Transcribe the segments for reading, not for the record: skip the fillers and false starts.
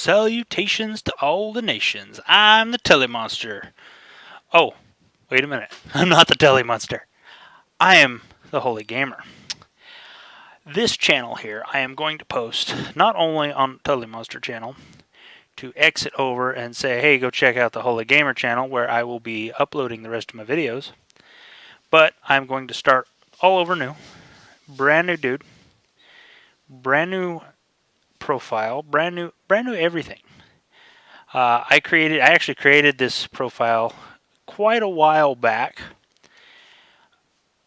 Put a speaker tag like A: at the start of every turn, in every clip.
A: Salutations to all the nations. I'm the Telemonster. Oh, wait a minute. I'm not the Telemonster. I am the Holy Gamer. This channel here, I am going to post not only on Telemonster channel to exit over and say, hey, go check out the Holy Gamer channel where I will be uploading the rest of my videos, but I'm going to start all over new, brand new dude, brand new profile, brand new everything. I actually created this profile quite a while back,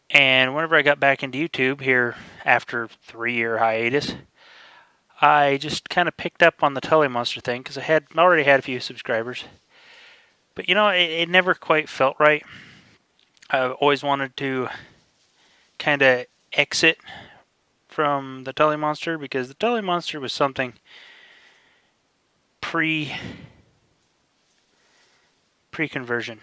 A: and whenever I got back into YouTube here after 3-year hiatus, I just kind of picked up on the Telemonster thing because I had already had a few subscribers, but it never quite felt right. I've always wanted to kind of exit from the Telemonster because the Telemonster was something pre-conversion.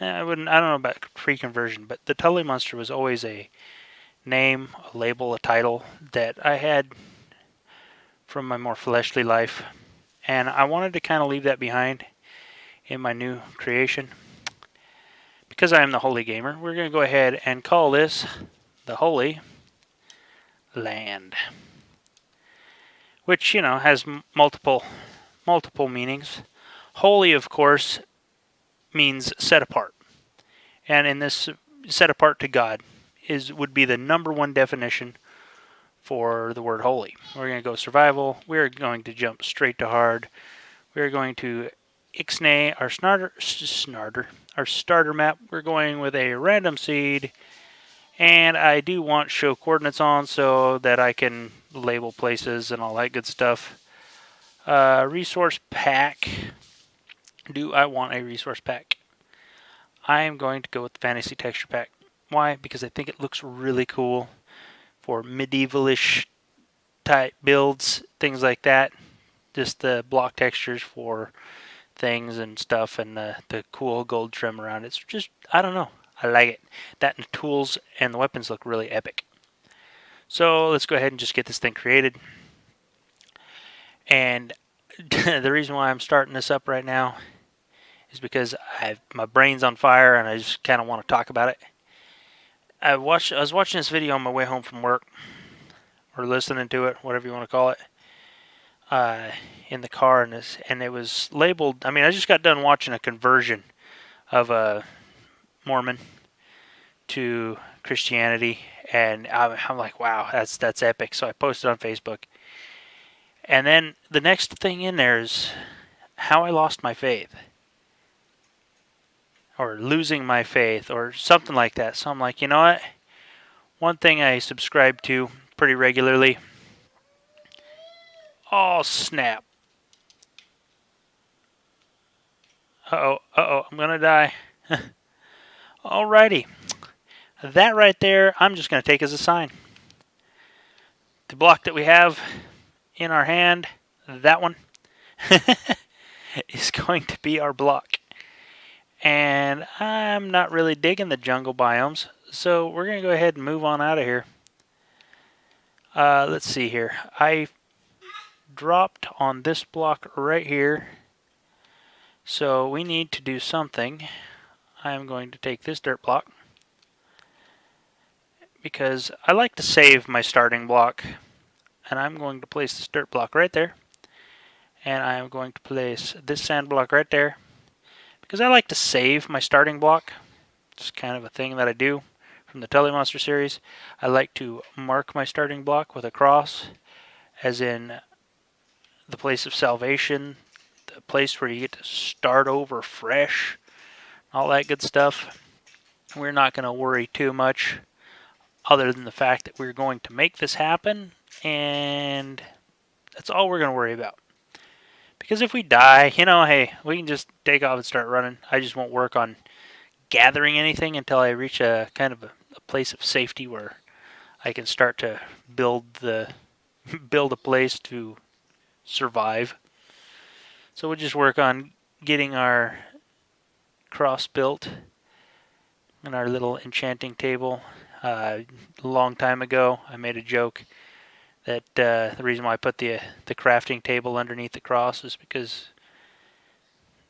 A: I don't know about pre-conversion, but the Telemonster was always a name, a label, a title that I had from my more fleshly life, and I wanted to kind of leave that behind in my new creation. Because I am the Holy Gamer, we're going to go ahead and call this the Holy Land, which has multiple meanings. Holy, of course, means set apart, and in this, set apart to God would be the number one definition for the word holy. We're going to go survival. We're going to jump straight to hard. We're going to ixnay our starter map. We're going with a random seed, and I do want show coordinates on so that I can label places and all that good stuff. Resource pack. Do I want a resource pack? I am going to go with the fantasy texture pack. Why? Because I think it looks really cool for medievalish type builds, things like that. Just the block textures for things and stuff, and the cool gold trim around it. It's just, I don't know, I like it. That and the tools and the weapons look really epic. So let's go ahead and just get this thing created. And the reason why I'm starting this up right now is because my brain's on fire and I just kind of want to talk about it. I was watching this video on my way home from work, or listening to it, whatever you want to call it, in the car, and it was labeled. I mean, I just got done watching a conversion of a Mormon to Christianity, and I'm like, wow, that's epic. So I posted on Facebook, and then the next thing in there is how I lost my faith, or losing my faith, or something like that. So I'm like, you know what? One thing I subscribe to pretty regularly. Oh, snap. Uh-oh, I'm gonna die. Alrighty. That right there, I'm just gonna take as a sign. The block that we have in our hand, that one, is going to be our block. And I'm not really digging the jungle biomes, so we're going to go ahead and move on out of here. Let's see here. I dropped on this block right here, so we need to do something. I'm going to take this dirt block, because I like to save my starting block, and I'm going to place this dirt block right there, and I'm going to place this sand block right there, because I like to save my starting block. It's kind of a thing that I do from the Telemonster series. I like to mark my starting block with a cross, as in the place of salvation, the place where you get to start over fresh, all that good stuff. We're not going to worry too much, other than the fact that we're going to make this happen, and that's all we're going to worry about. Because if we die, hey, we can just take off and start running. I just won't work on gathering anything until I reach a kind of a place of safety where I can start to build a place to survive. So we'll just work on getting our cross built and our little enchanting table. A long time ago, I made a joke That the reason why I put the crafting table underneath the cross is because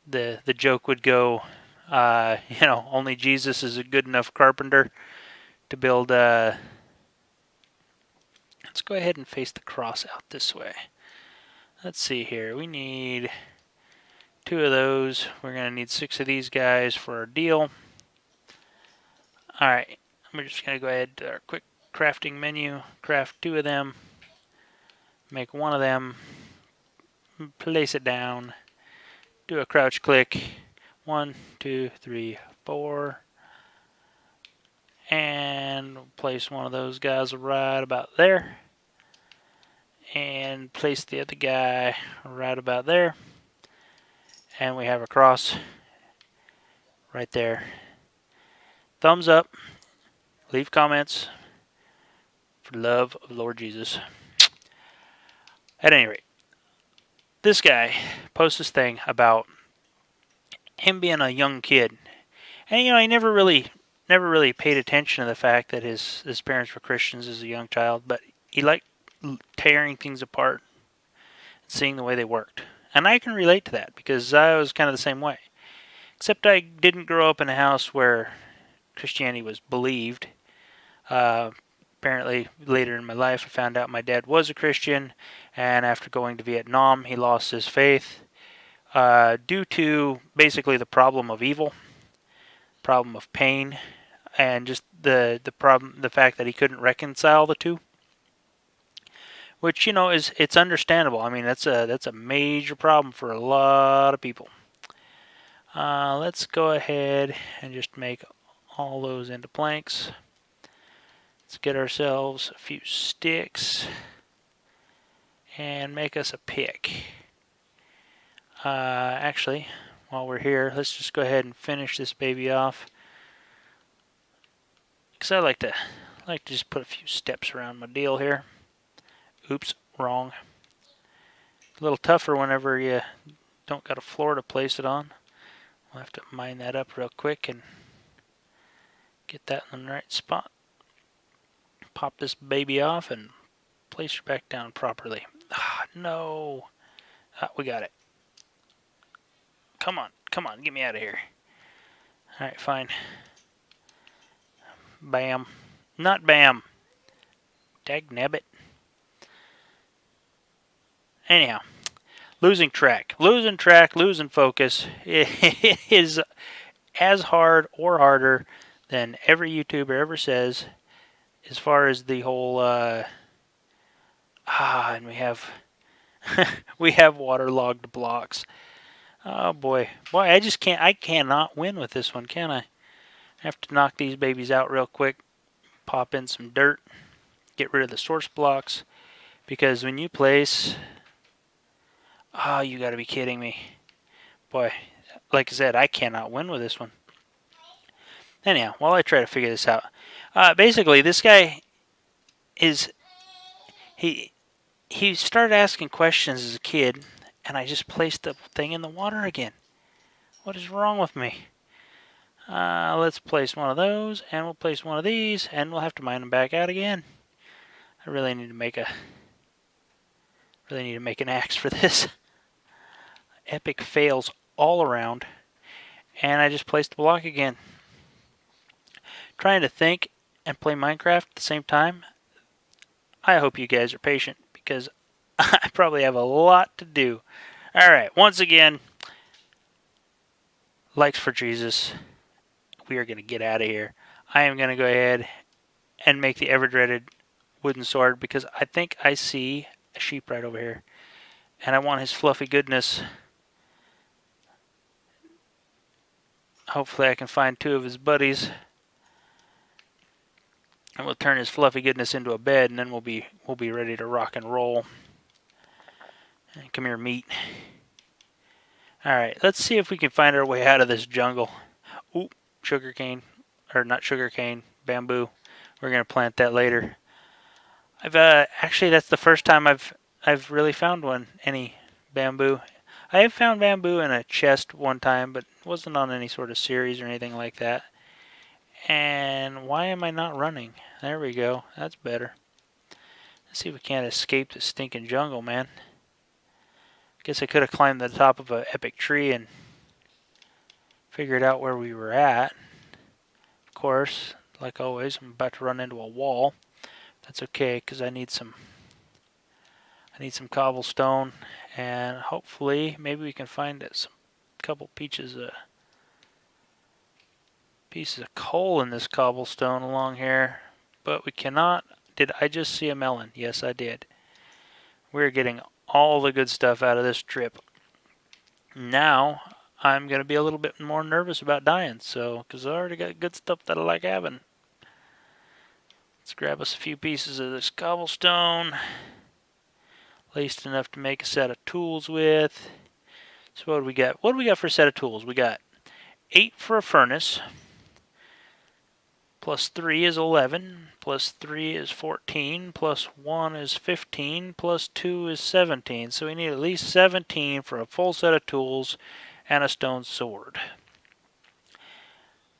A: the joke would go, only Jesus is a good enough carpenter to build. Let's go ahead and face the cross out this way. Let's see here. We need 2 of those. We're going to need 6 of these guys for our deal. Alright, we're just going to go ahead to our quick crafting menu, craft 2 of them, make 1 of them, place it down, do a crouch click, 1, 2, 3, 4, and place 1 of those guys right about there, and place the other guy right about there, and we have a cross right there. Thumbs up, leave comments for the love of the Lord Jesus. At any rate, this guy posts this thing about him being a young kid, and he never really paid attention to the fact that his parents were Christians as a young child, but he liked tearing things apart and seeing the way they worked. And I can relate to that because I was kind of the same way, except I didn't grow up in a house where Christianity was believed. Apparently, later in my life, I found out my dad was a Christian, and after going to Vietnam, he lost his faith due to basically the problem of evil, problem of pain, and just the fact that he couldn't reconcile the two. Which it's understandable. I mean, that's a major problem for a lot of people. Let's go ahead and just make all those into planks. Let's get ourselves a few sticks and make us a pick. Actually, while we're here, let's just go ahead and finish this baby off. Because I like to just put a few steps around my deal here. Oops, wrong. A little tougher whenever you don't got a floor to place it on. We'll have to mine that up real quick and get that in the right spot. Pop this baby off and place her back down properly. Ah, no. We got it. Come on, get me out of here. Alright, fine. Bam. Not bam. Dagnabbit. Anyhow, losing track, losing focus is as hard or harder than every YouTuber ever says. As far as the whole, and we have we have waterlogged blocks. Oh boy, I cannot win with this one, can I? I have to knock these babies out real quick, pop in some dirt, get rid of the source blocks, because when you place, you gotta be kidding me. Boy, like I said, I cannot win with this one. Anyhow, while I try to figure this out, basically this guy he started asking questions as a kid, and I just placed the thing in the water again. What is wrong with me? Let's place 1 of those, and we'll place 1 of these, and we'll have to mine them back out again. I really need to make an axe for this. Epic fails all around, and I just placed the block again. Trying to think and play Minecraft at the same time. I hope you guys are patient because I probably have a lot to do. Alright, once again, likes for Jesus. We are going to get out of here. I am going to go ahead and make the ever-dreaded wooden sword because I think I see a sheep right over here. And I want his fluffy goodness. Hopefully I can find 2 of his buddies. And we'll turn his fluffy goodness into a bed, and then we'll be ready to rock and roll. And come here, meat. Alright, let's see if we can find our way out of this jungle. Ooh, sugarcane. Or not sugarcane, bamboo. We're going to plant that later. Actually, that's the first time I've really found any bamboo. I have found bamboo in a chest one time, but it wasn't on any sort of series or anything like that. And why am I not running? There we go. That's better. Let's see if we can't escape the stinking jungle, man. Guess I could have climbed the top of an epic tree and figured out where we were at. Of course, like always, I'm about to run into a wall. That's okay, because I need some cobblestone, and hopefully maybe we can find some couple pieces of coal in this cobblestone along here, but we cannot. Did I just see a melon? Yes, I did. We're getting all the good stuff out of this trip. Now I'm going to be a little bit more nervous about dying, so because I already got good stuff that I like having. Let's grab us a few pieces of this cobblestone, at least enough to make a set of tools with. So what do we got? What do we got for a set of tools? We got 8 for a furnace, plus 3 is 11, plus 3 is 14, plus 1 is 15, plus 2 is 17. So we need at least 17 for a full set of tools and a stone sword.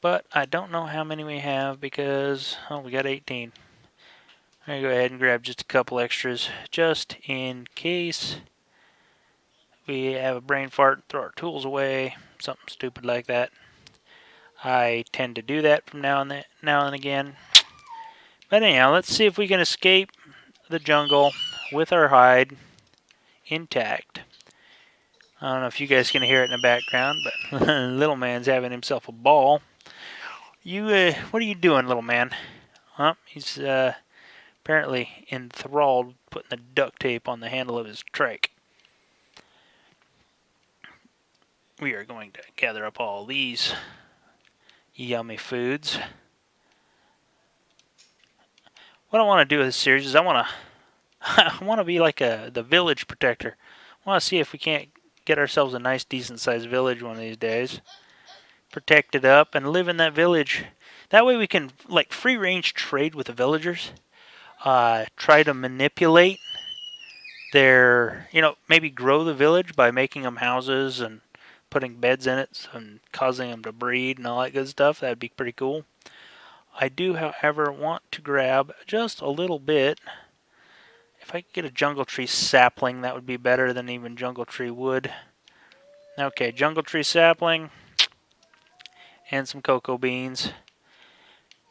A: But I don't know how many we have because, oh, we got 18. I'm going to go ahead and grab just a couple extras just in case we have a brain fart and throw our tools away, something stupid like that. I tend to do that from now and again. But anyhow, let's see if we can escape the jungle with our hide intact. I don't know if you guys can hear it in the background, but little man's having himself a ball. What are you doing, little man? Huh? He's apparently enthralled putting the duct tape on the handle of his trike. We are going to gather up all these yummy foods. What I want to do with this series is I want to be like the village protector. I want to see if we can't get ourselves a nice decent sized village one of these days. Protect it up and live in that village. That way we can like free range trade with the villagers. Try to manipulate their, maybe grow the village by making them houses and putting beds in it and causing them to breed and all that good stuff. That'd be pretty cool. I do, however, want to grab just a little bit. If I could get a jungle tree sapling, that would be better than even jungle tree wood. Okay, jungle tree sapling and some cocoa beans.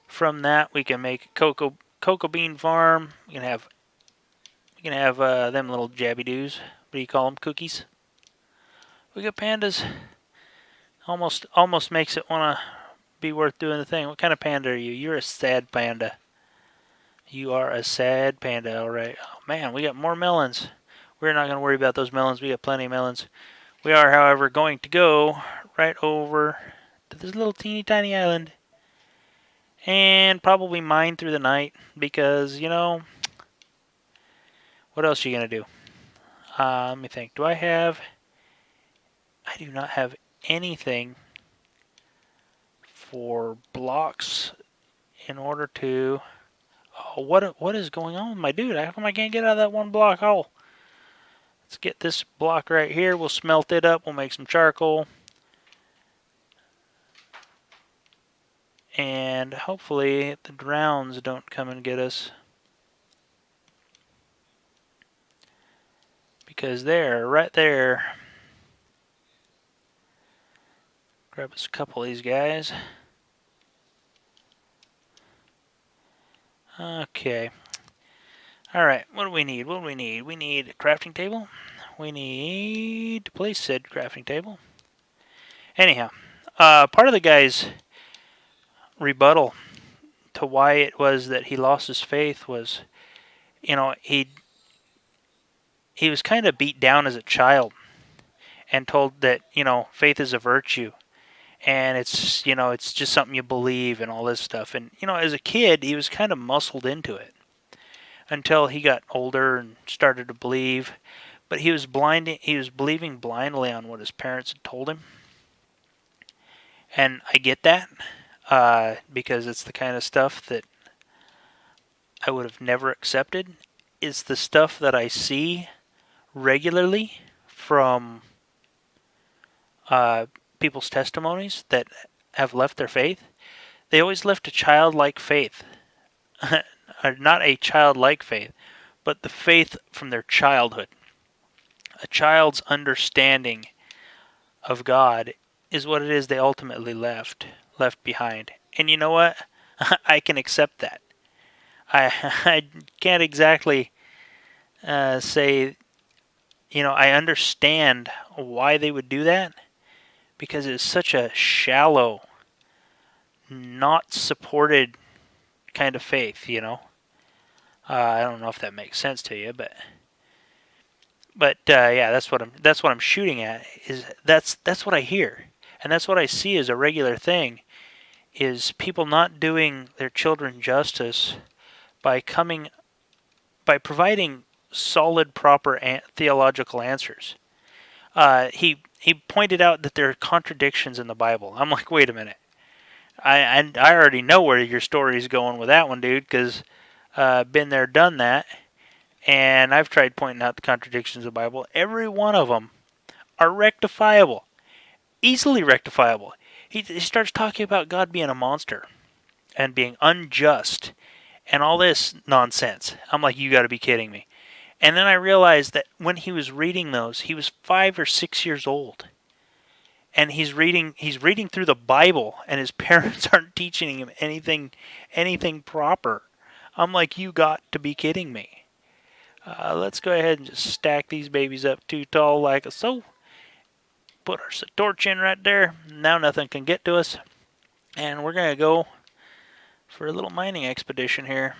A: From that, we can make a cocoa bean farm. We can have them little jabby doos. What do you call them? Cookies. We got pandas. Almost makes it want to be worth doing the thing. What kind of panda are you? You're a sad panda. You are a sad panda. All right. Oh, man, we got more melons. We're not going to worry about those melons. We got plenty of melons. We are, however, going to go right over to this little teeny tiny island and probably mine through the night because, what else are you going to do? Let me think. I do not have anything for blocks in order to... Oh, what is going on with my dude? How come I can't get out of that one block hole? Let's get this block right here. We'll smelt it up. We'll make some charcoal. And hopefully the drowns don't come and get us. Because they're right there. Grab us a couple of these guys. Okay. Alright, what do we need? We need a crafting table. We need to place said crafting table. Anyhow, part of the guy's rebuttal to why it was that he lost his faith was, he was kind of beat down as a child and told that, faith is a virtue. And it's just something you believe and all this stuff. And, as a kid, he was kind of muscled into it until he got older and started to believe. But he was believing blindly on what his parents had told him. And I get that because it's the kind of stuff that I would have never accepted. It's the stuff that I see regularly from people's testimonies that have left their faith. They always left a childlike faith. Not a childlike faith, but the faith from their childhood. A child's understanding of God is what it is they ultimately left behind. And you know what? I can accept that. I can't exactly say, I understand why they would do that, because it's such a shallow, not supported kind of faith, I don't know if that makes sense to you, but yeah, that's what I'm shooting at. Is that's what I hear, and that's what I see as a regular thing. Is people not doing their children justice by providing solid, proper theological answers. He pointed out that there are contradictions in the Bible. I'm like, wait a minute. I already know where your story's going with that one, dude, because been there, done that, and I've tried pointing out the contradictions of the Bible. Every one of them are rectifiable, easily rectifiable. He starts talking about God being a monster and being unjust and all this nonsense. I'm like, you got to be kidding me. And then I realized that when he was reading those, he was 5 or 6 years old. And he's reading through the Bible, and his parents aren't teaching him anything proper. I'm like, you got to be kidding me. Let's go ahead and just stack these babies up too tall like so. Put our torch in right there. Now nothing can get to us. And we're going to go for a little mining expedition here.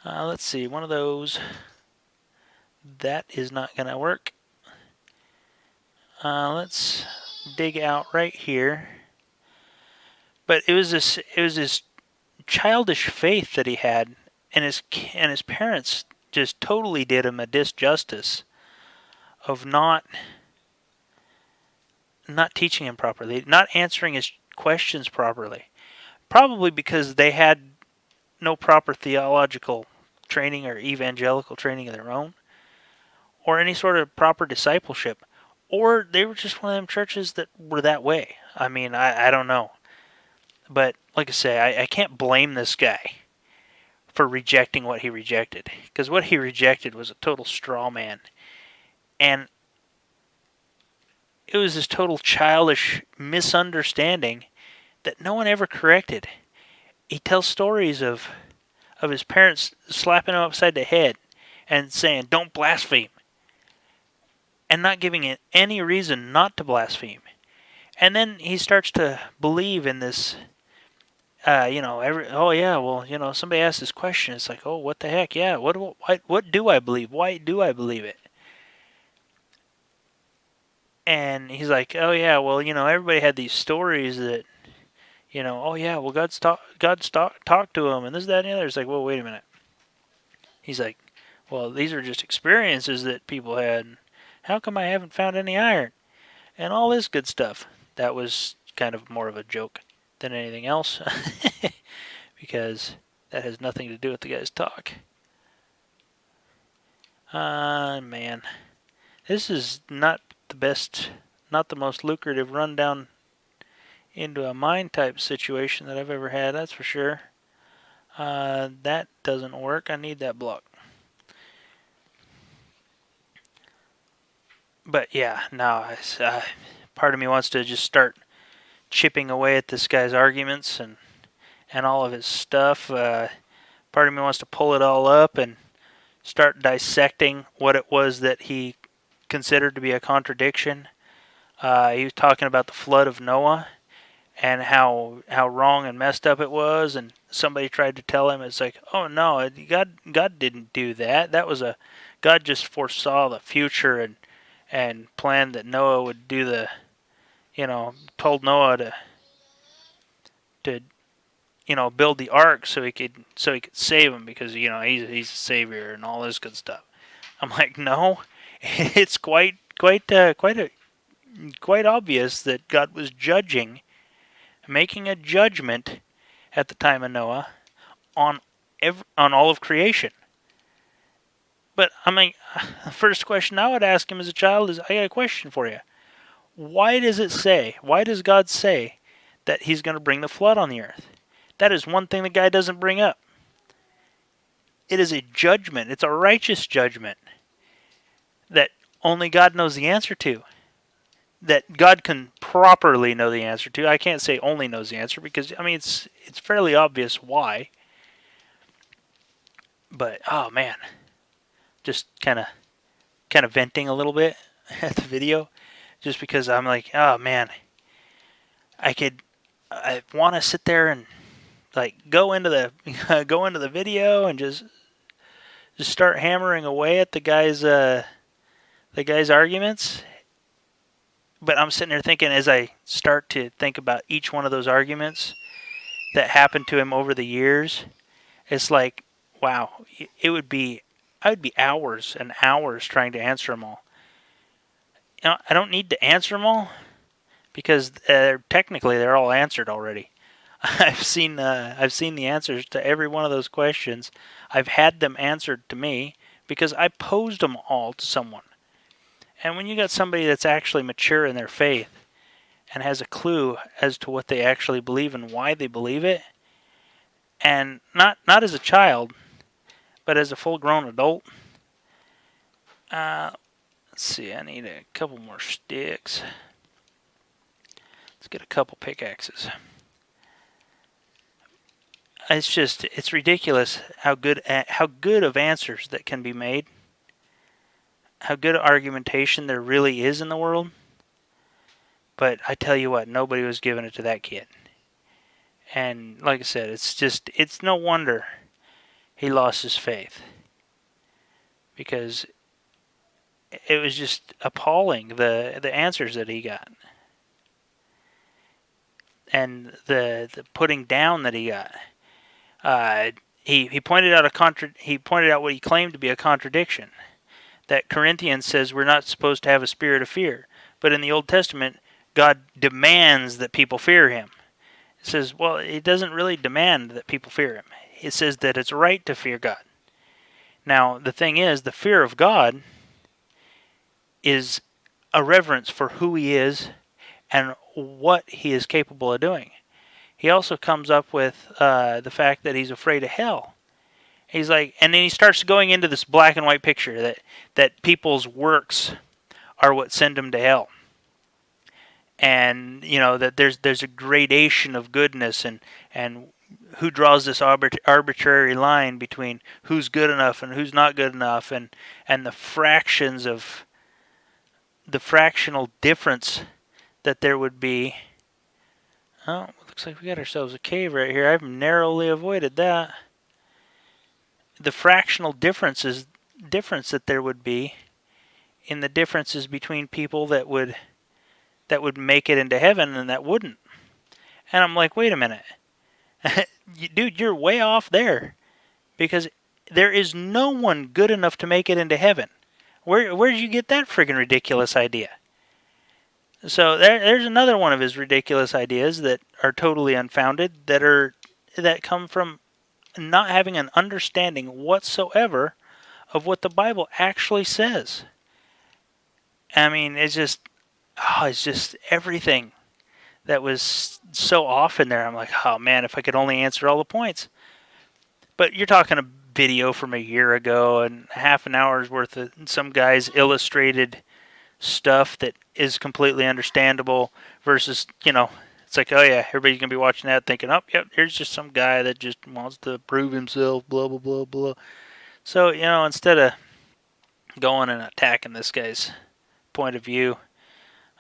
A: Let's see, one of those. That is not going to work. Let's dig out right here. But it was this childish faith that he had, and his parents just totally did him a disjustice of not teaching him properly, not answering his questions properly. Probably because they had no proper theological training or evangelical training of their own, or any sort of proper discipleship, or they were just one of them churches that were that way. I mean, I don't know. But like I say, I can't blame this guy for rejecting what he rejected, because what he rejected was a total straw man. And it was this total childish misunderstanding that no one ever corrected. He tells stories of his parents slapping him upside the head and saying, "Don't blaspheme," and not giving it any reason not to blaspheme. And then he starts to believe in this, somebody asks this question, it's like, oh, what the heck, yeah, what do I believe? Why do I believe it? And he's like, oh yeah, well, everybody had these stories that, oh yeah, well, God's talked to him, and this, that, and the other. It's like, well, wait a minute. He's like, well, these are just experiences that people had. How come I haven't found any iron? And all this good stuff. That was kind of more of a joke than anything else, because that has nothing to do with the guy's talk. Man, this is not the best, not the most lucrative rundown into a mine type situation that I've ever had, that's for sure. That doesn't work. I need that block. But yeah, no, part of me wants to just start chipping away at this guy's arguments and all of his stuff. Part of me wants to pull it all up and start dissecting what it was that he considered to be a contradiction. He was talking about the flood of Noah and how wrong and messed up it was, and somebody tried to tell him, it's like, oh no, God didn't do that. That was God just foresaw the future and planned that Noah would do the, told Noah to build the ark so he could save him, because he's a savior and all this good stuff. I'm like, no, it's quite obvious that God was making a judgment at the time of Noah on all of creation. But I mean, the first question I would ask him as a child is, I got a question for you. Why does God say that he's going to bring the flood on the earth? That is one thing the guy doesn't bring up. it is a judgment. It's a righteous judgment that only God knows the answer to. That God can properly know the answer to. I can't say only knows the answer because, I mean, it's fairly obvious why. But, oh man, just kind of venting a little bit at the video, just because I'm like, oh man, I want to sit there and like go into the video and just start hammering away at the guy's arguments. But I'm sitting there thinking, as I start to think about each one of those arguments that happened to him over the years, it's like, wow, I would be hours and hours trying to answer them all. You know, I don't need to answer them all because technically they're all answered already. I've seen the answers to every one of those questions. I've had them answered to me because I posed them all to someone. And when you got somebody that's actually mature in their faith and has a clue as to what they actually believe and why they believe it, and not as a child, but as a full-grown adult. Let's see, I need a couple more sticks. Let's get a couple pickaxes. It's ridiculous how good of answers that can be made. How good argumentation there really is in the world. But I tell you what, nobody was giving it to that kid. And like I said, it's no wonder he lost his faith. Because it was just appalling, the answers that he got. And the putting down that he got. He pointed out what he claimed to be a contradiction. That Corinthians says we're not supposed to have a spirit of fear. But in the Old Testament, God demands that people fear him. It says, well, it doesn't really demand that people fear him. It says that it's right to fear God. Now, the thing is, the fear of God is a reverence for who he is and what he is capable of doing. He also comes up with the fact that he's afraid of hell. He's like, and then he starts going into this black and white picture that people's works are what send them to hell. And, you know, that there's a gradation of goodness and who draws this arbitrary line between who's good enough and who's not good enough, and the fractions of the fractional difference that there would be. Oh, looks like we got ourselves a cave right here. I've narrowly avoided that. The fractional difference that there would be in the differences between people that would make it into heaven and that wouldn't. And I'm like, wait a minute. Dude, you're way off there. Because there is no one good enough to make it into heaven. Where did you get that friggin' ridiculous idea? So there's another one of his ridiculous ideas that are totally unfounded, that come from not having an understanding whatsoever of what the Bible actually says. I mean, it's just everything that was so off in there. I'm like, oh man, if I could only answer all the points. But you're talking a video from a year ago and half an hour's worth of some guy's illustrated stuff that is completely understandable versus, you know, it's like, oh yeah, everybody's going to be watching that thinking, oh, yep, here's just some guy that just wants to prove himself, blah, blah, blah, blah. So, you know, instead of going and attacking this guy's point of view,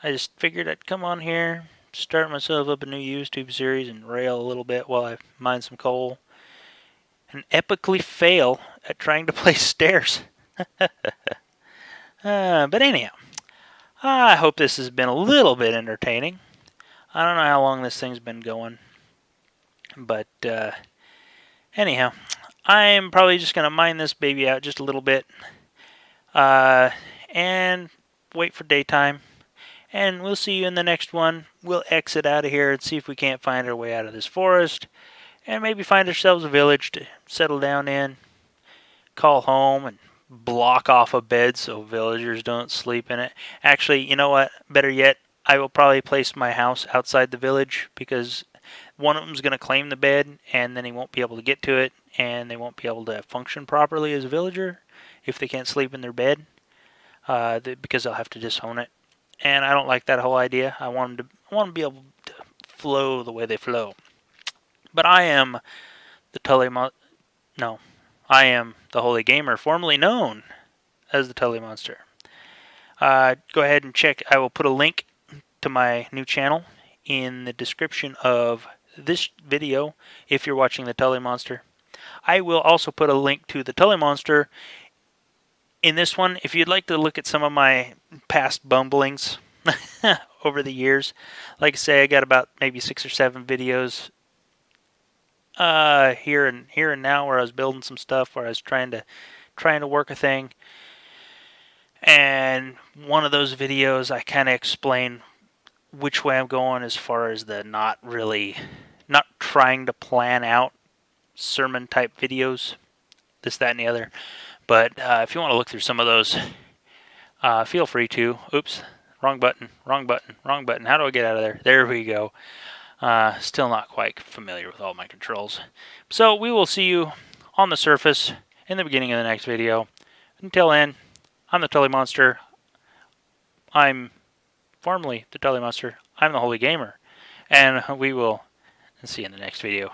A: I just figured I'd come on here, start myself up a new YouTube series and rail a little bit while I mine some coal. And epically fail at trying to place stairs. But anyhow, I hope this has been a little bit entertaining. I don't know how long this thing's been going. But anyhow, I'm probably just going to mine this baby out just a little bit. And wait for daytime. And we'll see you in the next one. We'll exit out of here and see if we can't find our way out of this forest. And maybe find ourselves a village to settle down in. Call home and block off a bed so villagers don't sleep in it. Actually, you know what? Better yet, I will probably place my house outside the village because one of them's going to claim the bed and then he won't be able to get to it. and they won't be able to function properly as a villager if they can't sleep in their bed, because they'll have to disown it. And I don't like that whole idea. I want them to be able to flow the way they flow. But I am the I am the Holy Gamer, formerly known as the Tully Monster. Go ahead and check. I will put a link to my new channel in the description of this video if you're watching the Tully Monster. I will also put a link to the Tully Monster in this one if you'd like to look at some of my past bumblings over the years. Like I say, I got about maybe 6 or 7 videos here and now where I was building some stuff, where I was trying to work a thing. And one of those videos I kind of explain which way I'm going as far as the not trying to plan out sermon type videos, this, that, and the other. But if you want to look through some of those, feel free to. Oops, wrong button. How do I get out of there? There we go. Still not quite familiar with all my controls. So we will see you on the surface in the beginning of the next video. Until then, I'm the Tully Monster. I'm formerly the Tully Monster. I'm the Holy Gamer. And we will see you in the next video.